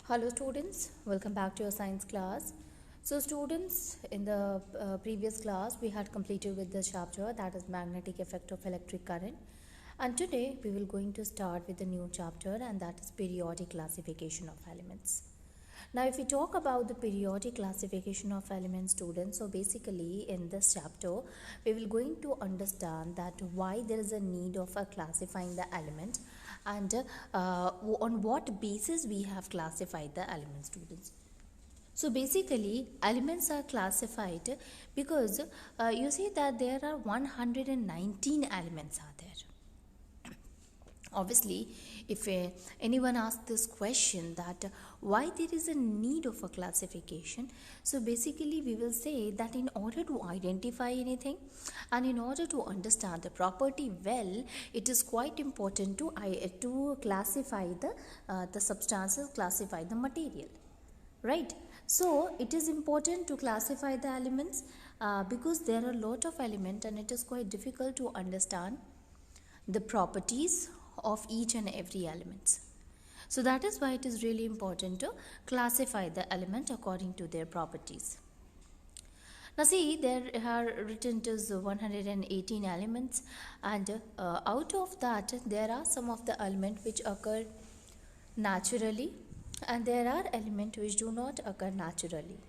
Hello students, welcome back to your science class. So students, in the previous class we had completed with the chapter that is magnetic effect of electric current, and today we will going to start with a new chapter, and that is periodic classification of elements. Now if we talk about the periodic classification of elements, students, so basically in this chapter we will going to understand that why there is a need of classifying the element, and on what basis we have classified the elements, students. So basically elements are classified because you see that there are 119 elements are there. Obviously, if anyone asks this question that why there is a need of a classification, so basically we will say that in order to identify anything and in order to understand the property well, it is quite important to classify the substances, classify the material, right? So it is important to classify the elements because there are a lot of elements and it is quite difficult to understand the properties of each and every element. So that is why it is really important to classify the element according to their properties. Now see, there are written as 118 elements, and out of that there are some of the elements which occur naturally and there are elements which do not occur naturally.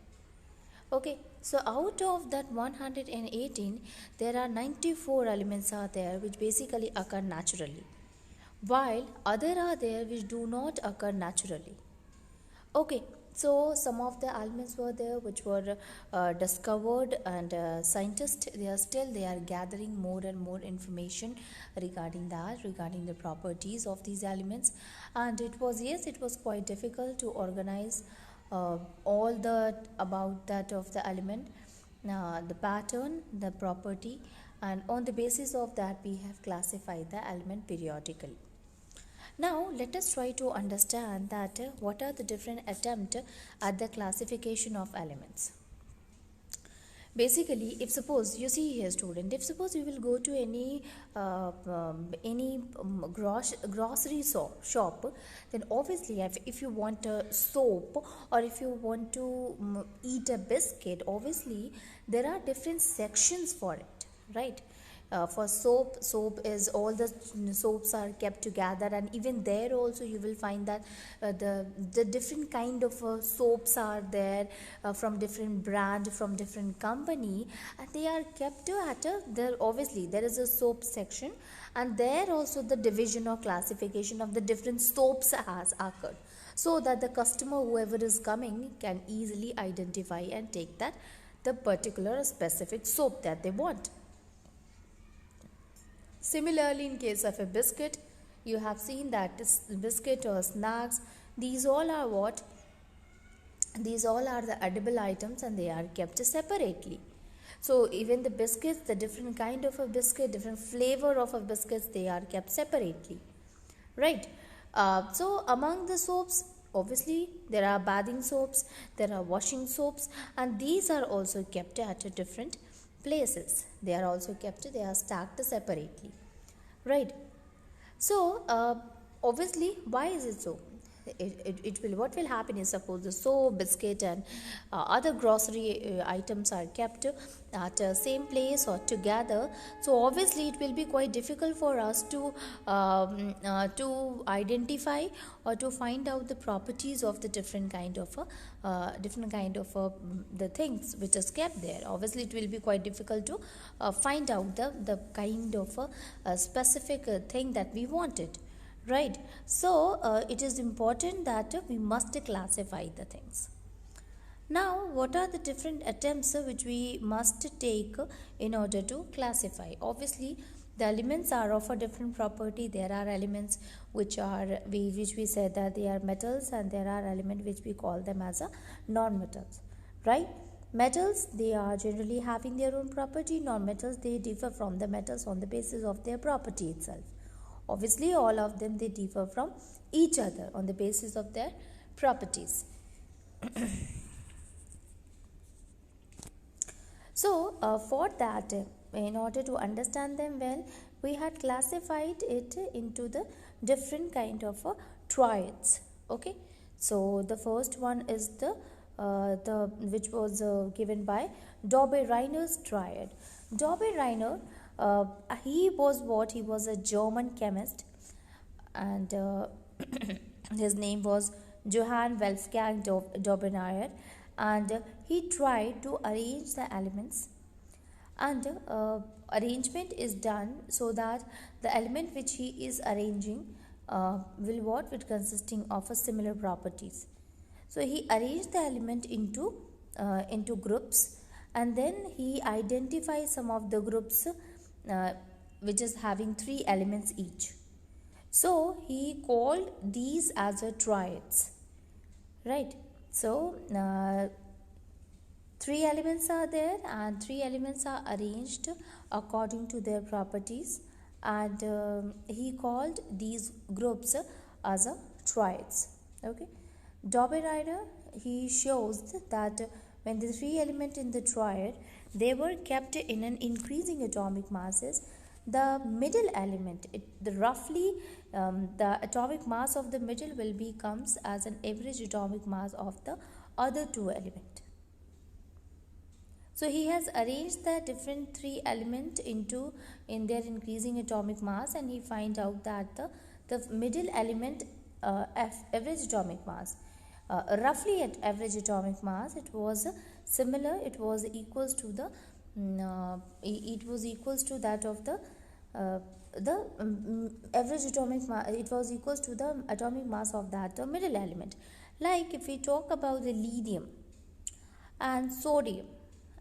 Okay, so out of that 118 there are 94 elements are there which basically occur naturally, while other are there which do not occur naturally. Okay, so some of the elements were there which were discovered, and scientists they are gathering more and more information regarding the properties of these elements, and it was quite difficult to organize all the about that of the element, the pattern, the property, and on the basis of that we have classified the element periodically. Now let us try to understand that what are the different attempts at the classification of elements. Basically, if suppose you see here, student, if suppose you will go to any grocery shop, then obviously if you want a soap or if you want to eat a biscuit, obviously there are different sections for it, right? For soap is all the soaps are kept together, and even there also you will find that the different kind of soaps are there from different brand, from different company, and they are kept at there. Obviously there is a soap section, and there also the division or classification of the different soaps has occurred, so that the customer, whoever is coming, can easily identify and take that the particular specific soap that they want. Similarly, in case of a biscuit, you have seen that this biscuit or snacks, these all are what? These all are the edible items and they are kept separately. So even the biscuits, the different kind of a biscuit, different flavor of a biscuits, they are kept separately, right? So among the soaps, obviously there are bathing soaps, there are washing soaps, and these are also kept at different places. They are also kept, they are stacked separately, right? So obviously why is it so? It will, what will happen is, suppose the soap, biscuit, and other grocery items are kept at same place or together, so obviously it will be quite difficult for us to identify or to find out the properties of the different kind of the things which is kept there. Obviously it will be quite difficult to find out the kind of a specific thing that we wanted, right? So it is important that we must classify the things. Now what are the different attempts which we must take in order to classify? Obviously the elements are of a different property. There are elements which we said that they are metals, and there are elements which we call them as a non-metals, right? Metals, they are generally having their own property. Non-metals, they differ from the metals on the basis of their property itself. Obviously all of them, they differ from each other on the basis of their properties. So for that, in order to understand them well, we had classified it into the different kind of triads. Okay, So the first one is the which was given by Dobereiner's triad. Dobereiner, uh, he was what? He was a German chemist, and his name was Johann Wolfgang Dobereiner, and he tried to arrange the elements, and arrangement is done so that the element which he is arranging will consisting of a similar properties. So he arranged the element into groups, and then he identifies some of the groups uh, which is having three elements each. So he called these as a triads, right? So three elements are there, and three elements are arranged according to their properties, and he called these groups as a triads. Okay, Dobereiner, he shows that when the three elements in the triad, they were kept in an increasing atomic masses, the middle element, the atomic mass of the middle will becomes as an average atomic mass of the other two elements. So he has arranged the different three elements in their increasing atomic mass, and he find out that the middle element average atomic mass, roughly at average atomic mass, it was similar. It was equals to it was equals to that of the average atomic mass. It was equals to the atomic mass of that middle element. Like if we talk about the lithium and sodium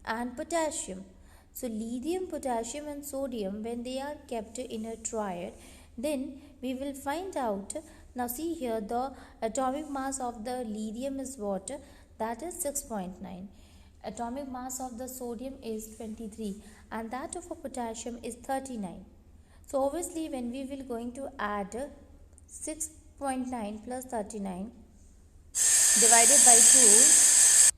and potassium. So lithium, potassium and sodium, when they are kept in a triad, then we will find out. Now see here, the atomic mass of the lithium is what? That is 6.9. Atomic mass of the sodium is 23, and that of a potassium is 39. So obviously when we will going to add 6.9 plus 39 divided by 2.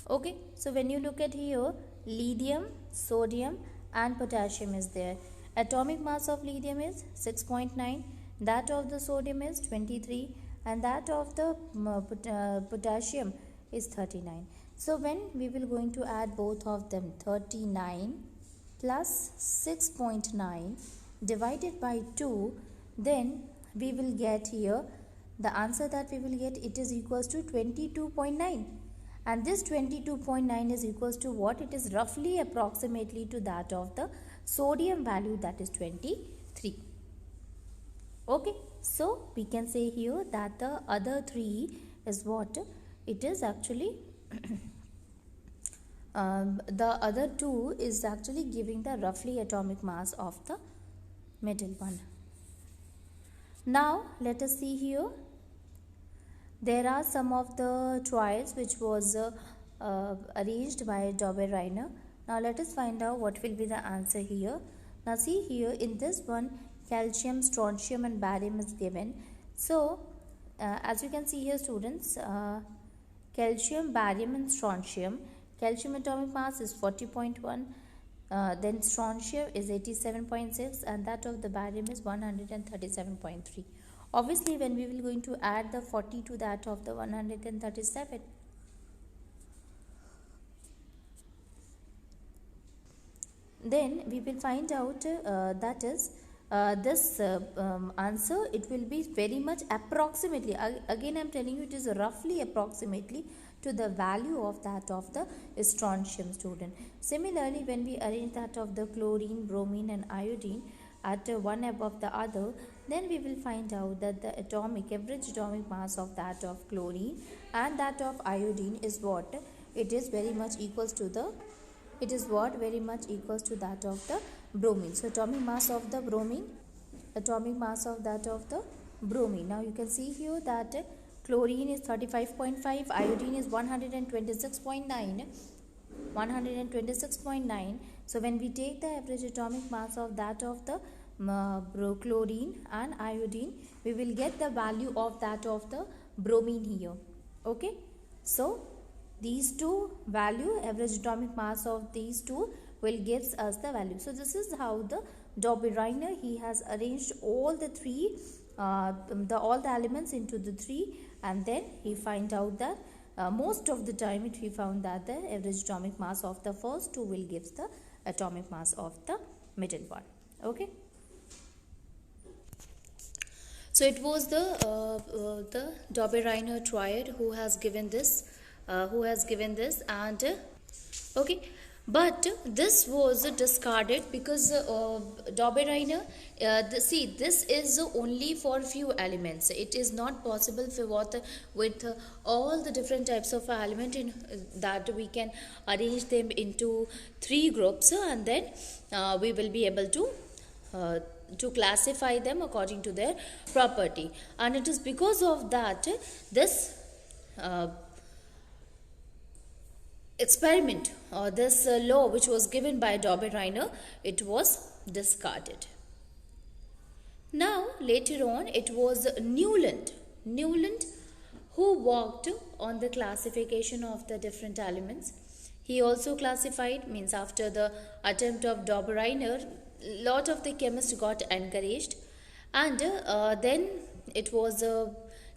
Okay, so when you look at here, lithium, sodium and potassium is there. Atomic mass of lithium is 6.9, that of the sodium is 23, and that of the potassium is 39. So when we will going to add both of them, 39 plus 6.9 divided by 2, then we will get here the answer that we will get, it is equals to 22.9. And this 22.9 is equals to what? It is roughly approximately to that of the sodium value, that is 23. Okay, so we can say here that the other three is what? It is actually the other two is actually giving the roughly atomic mass of the middle one. Now let us see here. There are some of the triads which was arranged by Dobereiner. Now let us find out what will be the answer here. Now see here, in this one, calcium, strontium and barium is given. So as you can see here, students, calcium, barium and strontium. Calcium atomic mass is 40.1. Then strontium is 87.6, and that of the barium is 137.3. Obviously when we will going to add the 40 to that of the 137, then we will find out that is this answer, it will be very much approximately, again I am telling you, it is roughly approximately to the value of that of the strontium, student. Similarly, when we arrange that of the chlorine, bromine and iodine at one above the other, then we will find out that the average atomic mass of that of chlorine and that of iodine is what? It is very much equals to the, it is what? Very much equals to that of the bromine. So atomic mass of the bromine, atomic mass of that of the bromine. Now you can see here that chlorine is 35.5, iodine is 126.9, 126.9. So when we take the average atomic mass of that of the chlorine and iodine, we will get the value of that of the bromine here. Okay, so these two value, average atomic mass of these two will gives us the value. So this is how the Dobereiner, he has arranged all the three all the elements into the 3, and then he find out that most of the time he found that the average atomic mass of the first 2 will gives the atomic mass of the middle one. Okay. So it was the Dobereiner triad who has given this, and okay. But this was discarded because Dobereiner, see, this is only for few elements. It is not possible for with all the different types of element in that we can arrange them into 3 groups, and then we will be able to classify them according to their property. And it is because of that this experiment or this law which was given by Dobereiner, it was discarded. Now later on it was Newland who worked on the classification of the different elements. He also classified, means after the attempt of Dobereiner, lot of the chemists got encouraged, and then it was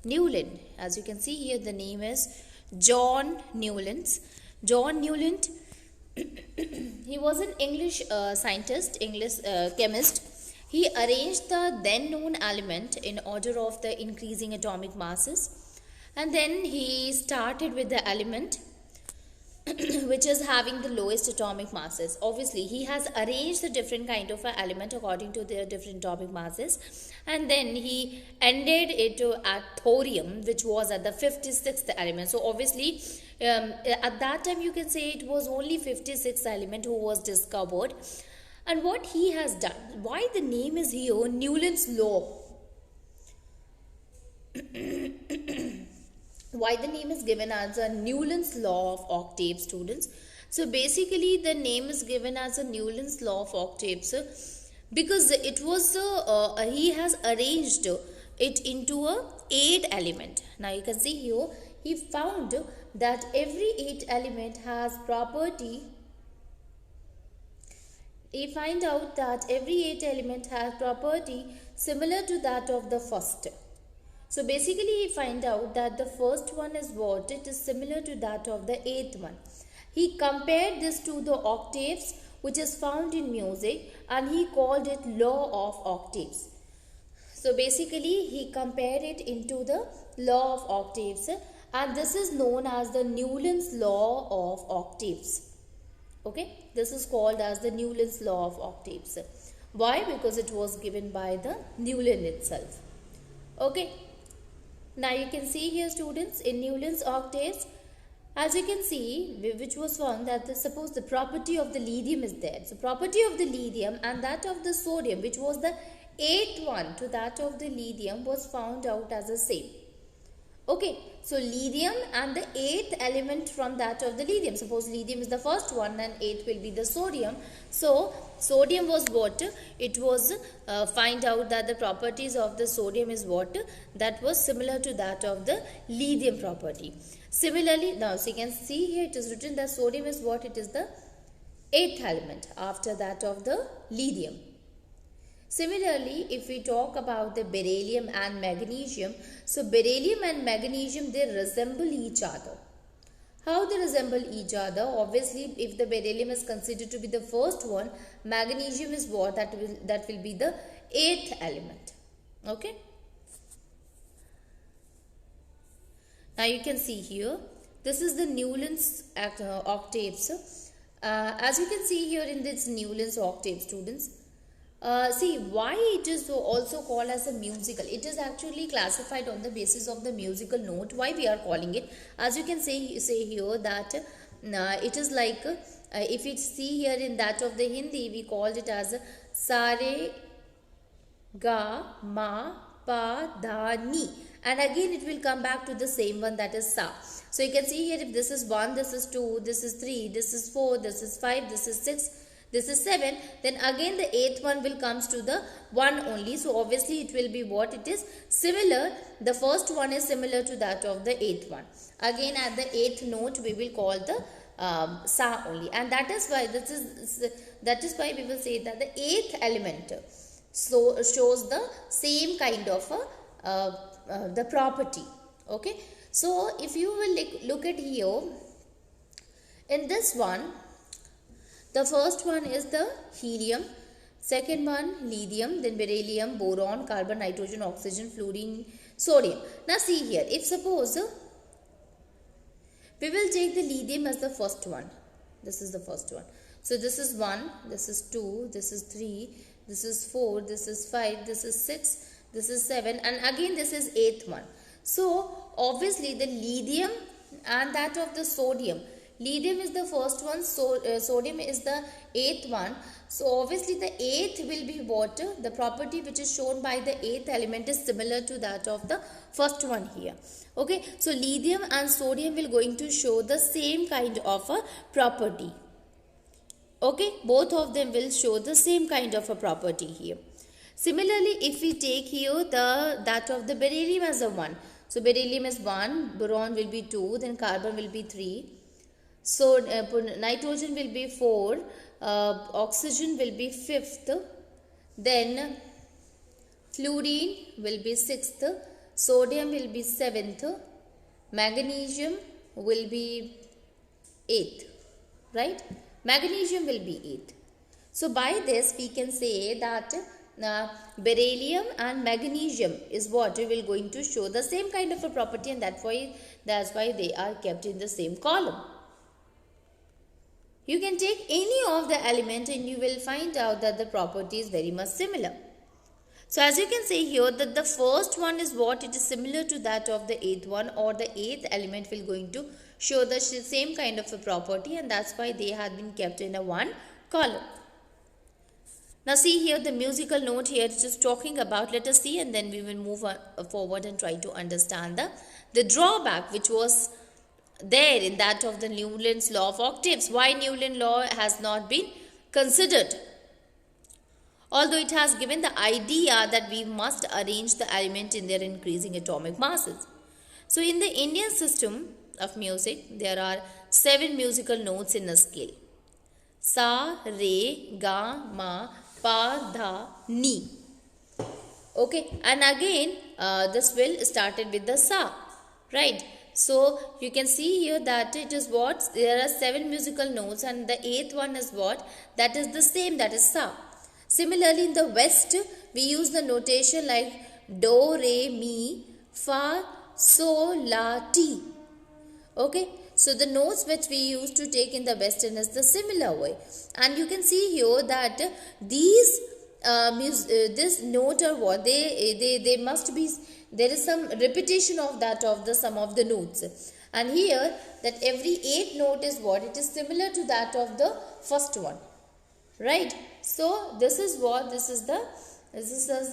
Newland. As you can see here, the name is John Newland. John Newland, he was an English scientist, English chemist. He arranged the then known element in order of the increasing atomic masses, and then he started with the element which is having the lowest atomic masses. Obviously he has arranged the different kind of element according to their different atomic masses, and then he ended it at thorium, which was at the 56th element. So obviously at that time you can say it was only 56th element who was discovered. And what he has done, why the name is here Newland's law, why the name is given as a Newland's law of octave, students? So basically the name is given as a Newland's law of octaves because it was he has arranged it into a 8 element. Now you can see here he found that every 8 element has property. He find out that every 8 element has property similar to that of the first. So basically he find out that the first one is what? It is similar to that of the 8th one. He compared this to the octaves which is found in music, and he called it law of octaves. So basically he compared it into the law of octaves, and this is known as the Newland's law of octaves. Okay, this is called as the Newland's law of octaves. Why? Because it was given by the Newland itself. Okay. Now you can see here, students, in Newland's octaves, as you can see, which was found that suppose the property of the lithium is there. So property of the lithium and that of the sodium, which was the 8th one to that of the lithium, was found out as the same. Okay, so lithium and the 8th element from that of the lithium. Suppose lithium is the first one and 8th will be the sodium. So sodium was what? It was find out that the properties of the sodium is what? That was similar to that of the lithium property. Similarly, now so you can see here it is written that sodium is what? It is the 8th element after that of the lithium. Similarly, if we talk about the beryllium and magnesium, so beryllium and magnesium, they resemble each other. How they resemble each other? Obviously, if the beryllium is considered to be the first one, magnesium is what? That will be the 8th element. Okay. Now you can see here, this is the Newland's octaves. As you can see here in this Newland's octave, students, see why it is also called as a musical. It is actually classified on the basis of the musical note. Why we are calling it? As you can say here that it is like if you see here in that of the Hindi, we called it as sa re ga ma pa dha ni, and again it will come back to the same one, that is sa. So you can see here, if this is 1, this is 2, this is 3, this is 4, this is 5, this is 6, this is 7, then again the 8th one will comes to the 1 only. So obviously it will be what? It is similar. The first one is similar to that of the 8th one. Again at the 8th note we will call the sa only, and that is why we will say that the 8th element so shows the same kind of the property. Okay, so if you will look at here, in this one, the first one is the helium, second one lithium, then beryllium, boron, carbon, nitrogen, oxygen, fluorine, sodium. Now see here, if suppose we will take the lithium as the first one. This is the first one. So this is 1, this is 2, this is 3, this is 4, this is 5, this is 6, this is 7, and again this is 8th one. So obviously the lithium and that of the sodium. Lithium is the first one, so sodium is the 8th one. So obviously the 8th will be what? The property which is shown by the 8th element is similar to that of the first one here. Okay, so lithium and sodium will going to show the same kind of a property. Okay, both of them will show the same kind of a property here. Similarly, if we take here that of the beryllium as a 1. So beryllium is 1, boron will be 2, then carbon will be 3. So nitrogen will be 4, oxygen will be 5th, then fluorine will be 6th, sodium will be 7th, magnesium will be 8th, right? Magnesium will be 8th. So by this we can say that beryllium and magnesium is what we will going to show the same kind of a property, and that's why they are kept in the same column. You can take any of the element and you will find out that the property is very much similar. So as you can see here that the first one is what? It is similar to that of the 8th one, or the 8th element will going to show the same kind of a property, and that's why they have been kept in a one column. Now see here the musical note here, it's just talking about, let us see, and then we will move forward and try to understand the drawback which was there in that of the Newland's law of octaves. Why Newland law has not been considered? Although it has given the idea that we must arrange the element in their increasing atomic masses. So in the Indian system of music, there are 7 musical notes in a scale. Sa, Re, Ga, Ma, Pa, Dha, Ni. Okay, and again this will started with the Sa, right? So you can see here that it is what? There are 7 musical notes, and the 8th one is what? That is the same, that is Sa. Similarly, in the West, we use the notation like Do, Re, Mi, Fa, So, La, Ti. Okay, so the notes which we used to take in the Western is the similar way. And you can see here that these this note or what? They must be, there is some repetition of that of the some of the notes. And here that every 8th note is what? It is similar to that of the first one. Right, so this is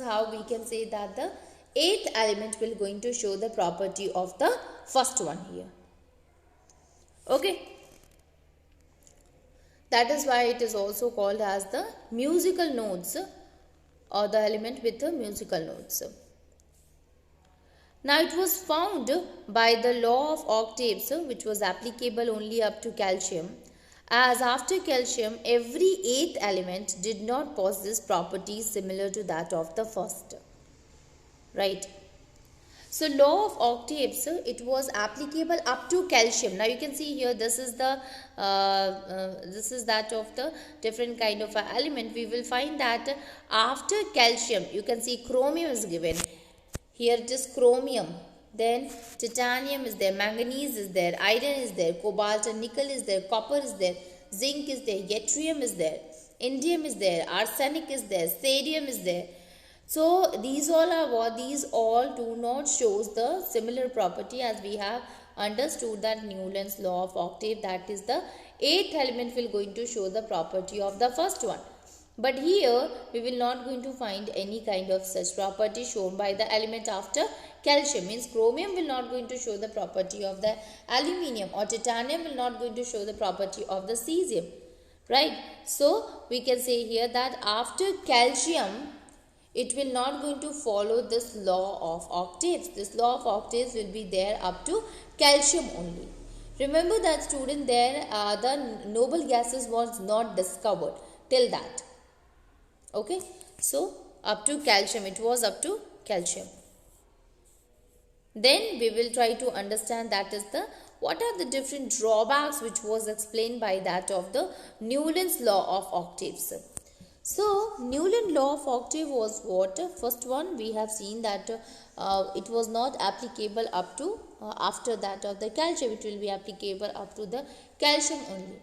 how we can say that the 8th element will going to show the property of the first one here. Okay, that is why it is also called as the musical notes, or the element with the musical notes. Now it was found by the law of octaves, which was applicable only up to calcium, as after calcium every 8th element did not possess properties similar to that of the first. Right. So law of octaves, it was applicable up to calcium. Now you can see here this is the this is that of the different kind of element. We will find that after calcium, you can see chromium is given. Here it is chromium. Then titanium is there, manganese is there, iron is there, cobalt and nickel is there, copper is there, zinc is there, yttrium is there, indium is there, arsenic is there, sodium is there. So these all are what? These all do not shows the similar property, as we have understood that Newland's law of octave, that is the 8th element will going to show the property of the first one. But here we will not going to find any kind of such property shown by the element after calcium. Means chromium will not going to show the property of the aluminium, or titanium will not going to show the property of the cesium. Right. So we can say here that after calcium, it will not going to follow this law of octaves. This law of octaves will be there up to calcium only. Remember that, student, there the noble gases was not discovered till that. Okay, so up to calcium. It was up to calcium. Then we will try to understand that is the what are the different drawbacks which was explained by that of the Newland's law of octaves. So Newland law of octave was what? First one we have seen that it was not applicable up to after that of the calcium. It will be applicable up to the calcium only.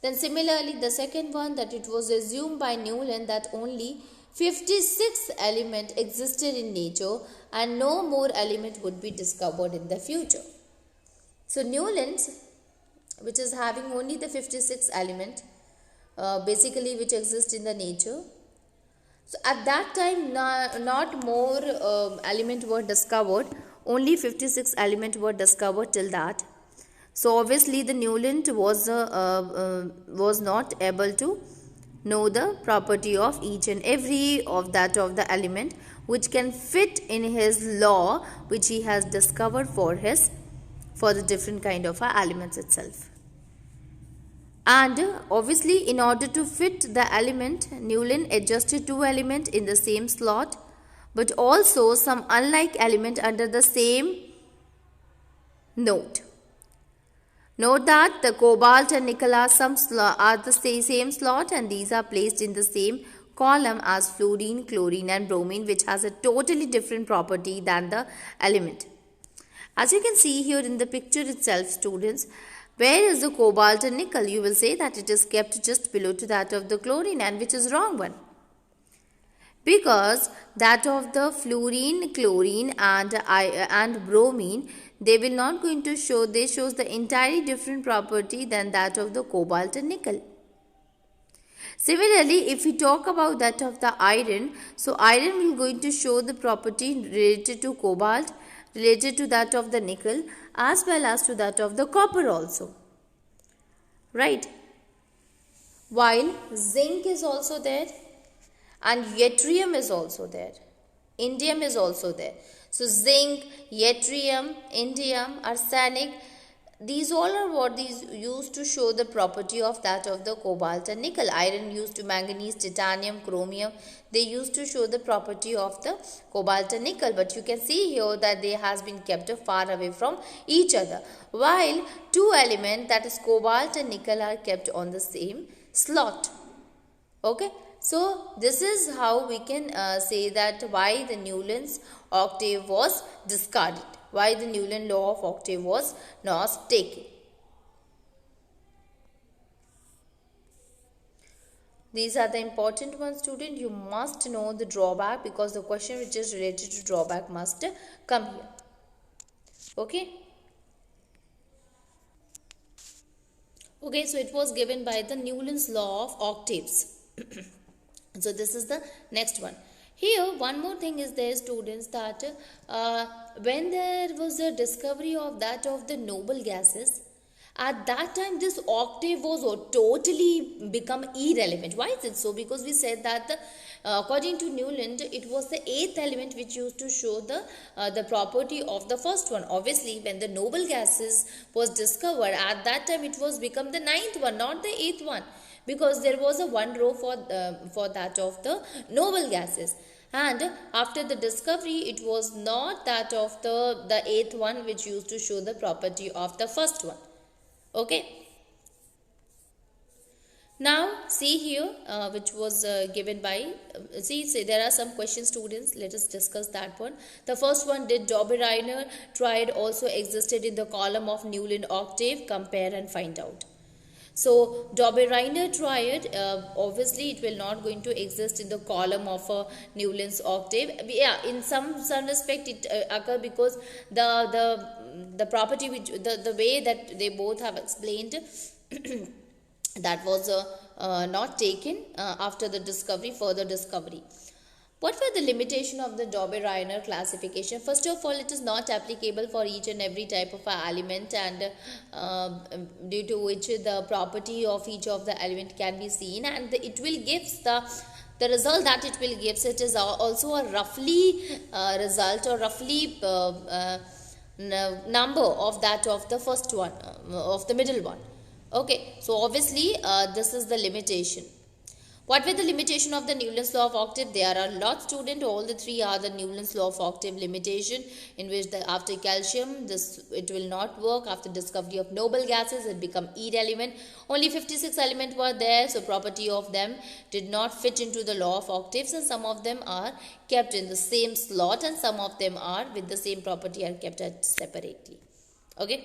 Then similarly the second one, that it was assumed by Newland that only 56 element existed in nature and no more element would be discovered in the future. So Newland, which is having only the 56 element basically which exist in the nature. So at that time not more element were discovered, only 56 element were discovered till that. So obviously the Newland was not able to know the property of each and every of that of the element which can fit in his law which he has discovered for the different kind of elements itself. And obviously in order to fit the element, Newland adjusted two elements in the same slot but also some unlike element under the same node. Note that the cobalt and nickel are the same slot and these are placed in the same column as fluorine, chlorine and bromine, which has a totally different property than the element. As you can see here in the picture itself, students, where is the cobalt and nickel? You will say that it is kept just below to that of the chlorine, and which is wrong one. Because that of the fluorine, chlorine and bromine, they will not going to show, they shows the entirely different property than that of the cobalt and nickel. Similarly, if we talk about that of the iron, so iron will going to show the property related to cobalt, related to that of the nickel, as well as to that of the copper also. Right? While zinc is also there and yttrium is also there. Indium is also there. So zinc, yttrium, indium, arsenic, these all are what these used to show the property of that of the cobalt and nickel. Iron used to manganese, titanium, chromium, they used to show the property of the cobalt and nickel. But you can see here that they has been kept far away from each other. While two elements, that is cobalt and nickel, are kept on the same slot. Okay. So this is how we can say that why the Newland's octave was discarded, why the Newland law of octave was not taken. These are the important ones, student. You must know the drawback because the question which is related to drawback must come here. Okay. Okay, so it was given by the Newland's law of octaves. So this is the next one. Here one more thing is there, students, that when there was a discovery of that of the noble gases, at that time this octave was totally become irrelevant. Why is it so? Because we said that according to Newland, it was the 8th element which used to show the property of the first one. Obviously when the noble gases was discovered, at that time it was become the 9th one, not the 8th one, because there was a one row for that of the noble gases. And after the discovery, it was not that of the 8th one which used to show the property of the first one. Okay. Now see here which was given by, see there are some questions, students. Let us discuss that one. The first one, did Dobereiner triad also existed in the column of Newland octave? Compare and find out. So Dobereiner triad, obviously it will not going to exist in the column of a Newland's octave. Yeah, in some respect it occur because the property which the way that they both have explained that was not taken after the discovery, further discovery. What were the limitation of the Dobereiner classification? First of all, it is not applicable for each and every type of element, and due to which the property of each of the element can be seen, and it will give the result that it will give. It is also a roughly result or roughly number of that of the first one, of the middle one. Okay, so obviously this is the limitation. What were the limitation of the Newton's law of octave? There are lots, student. All the three are the Newton's law of octave limitation, in which after calcium, it will not work. After discovery of noble gases, it become irrelevant. Only 56 elements were there, so property of them did not fit into the law of octaves, and some of them are kept in the same slot, and some of them are with the same property are kept separately. Okay.